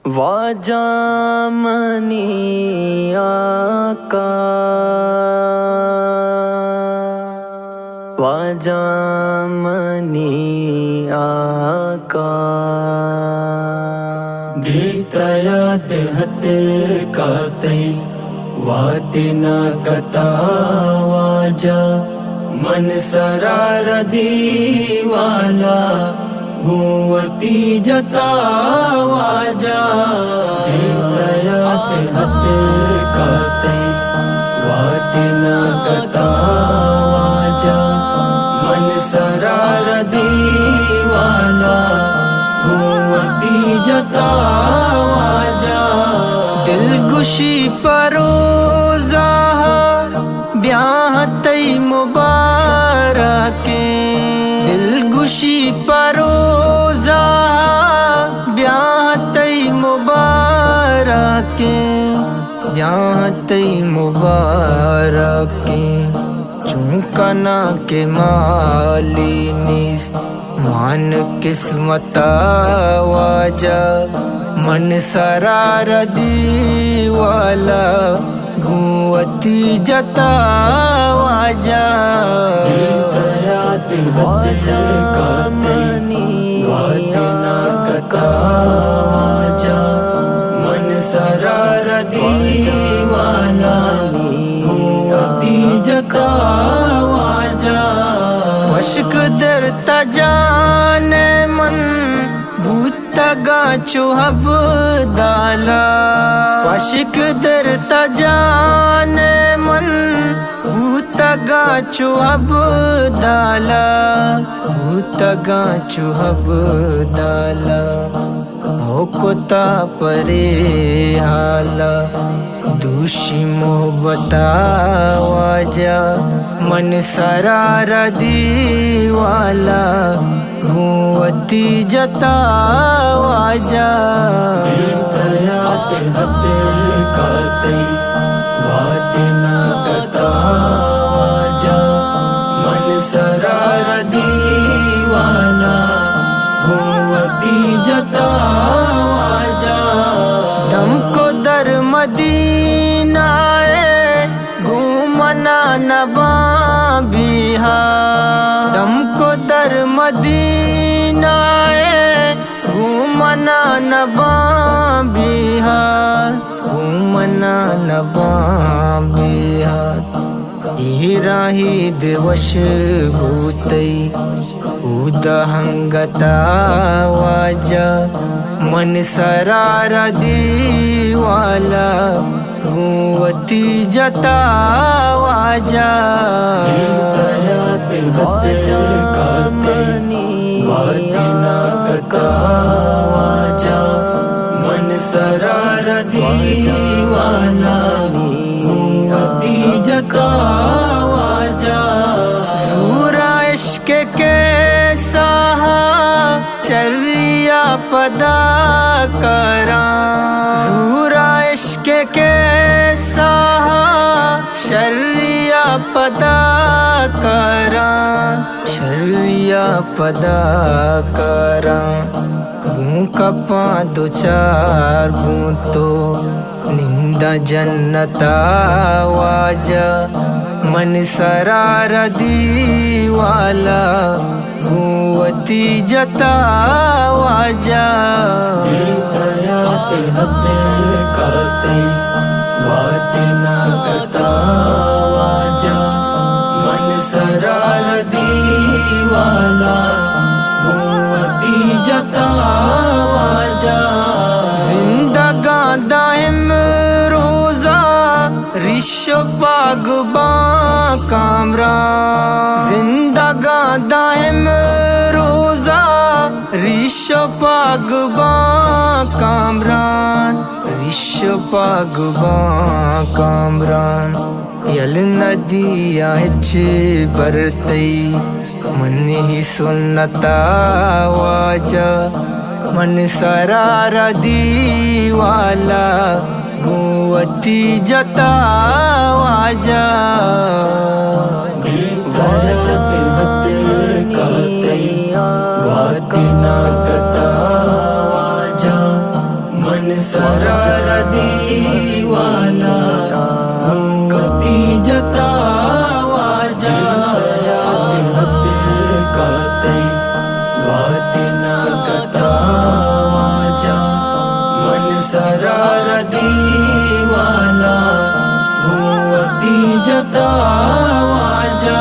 वाजामनी आका वाजामनी आका गीतयात हते काते वातिन कथा वाजा मन सरार दीवाला गुवती जता वाजा गीतयात हते काते वातिन कथा वाजा मन सरार दीवाला गुवती जता वाजा दिलगुशी परोजा ब्याह तई मुबारके दिलगुशी परोजा ब्याह तई मुबारके ब्याह तई मुबारके चूकना के मालिनी मान किस्मता वाजा मन सरार दीवाला गुवती जता वाजा वाजामनी कथा वाजा मन सरार दीवाला गुवती जता वाजा वशक दर तजाने मन भूतगा चुहब दाला वशक दर तजाने मन भूतगा चुहब दाला भूतगा चुहब दाला होकोता परे हाला दूषी मोहब्बता वाजा मन सरार दीवाला गुवती जता वाजा वातिन कथा वाजा मन सरार दीवाला गुवती जता वाजा दमको दर मदीना घूमना नबा बिहा दमको दर मदीना घूमना नबा बिहा घूमना नबा बिहा राही दिवश भूतई उदहंगता वाजा मन सरार दीवाला गुवती जता वाजा वाजामनी कथा वाजा मन सरार दीवाला गुवती जता वाजा सूरा इश्क के साहा चर्या पदा करा सूरा इश्क के साहा शर्या पदा करा शर्या पदा करा गूं कपा दो चार गूं तो निंदा जन्नता वाजा मन सरार दीवाला गुवती जता वाजा वातिन कथा वाजा मन सरार दीवाला गुवती जता वाजा जिंदगा दाइम रोजा रिश्व पागबा कामरा जिंदगा दाइम रोजा रिश्व पागबा कामरान रिश्व पागबा कामरान यल नदिया बरतई मन ही सुनता वाजा मन सरार दीवाला गुवती जता वाजा वातिन कथा वाजा मन सरदी वाला घूमती जता वाजा करते वाते ना कता वाजा मन सरदी वाला घूमती जता वाजा।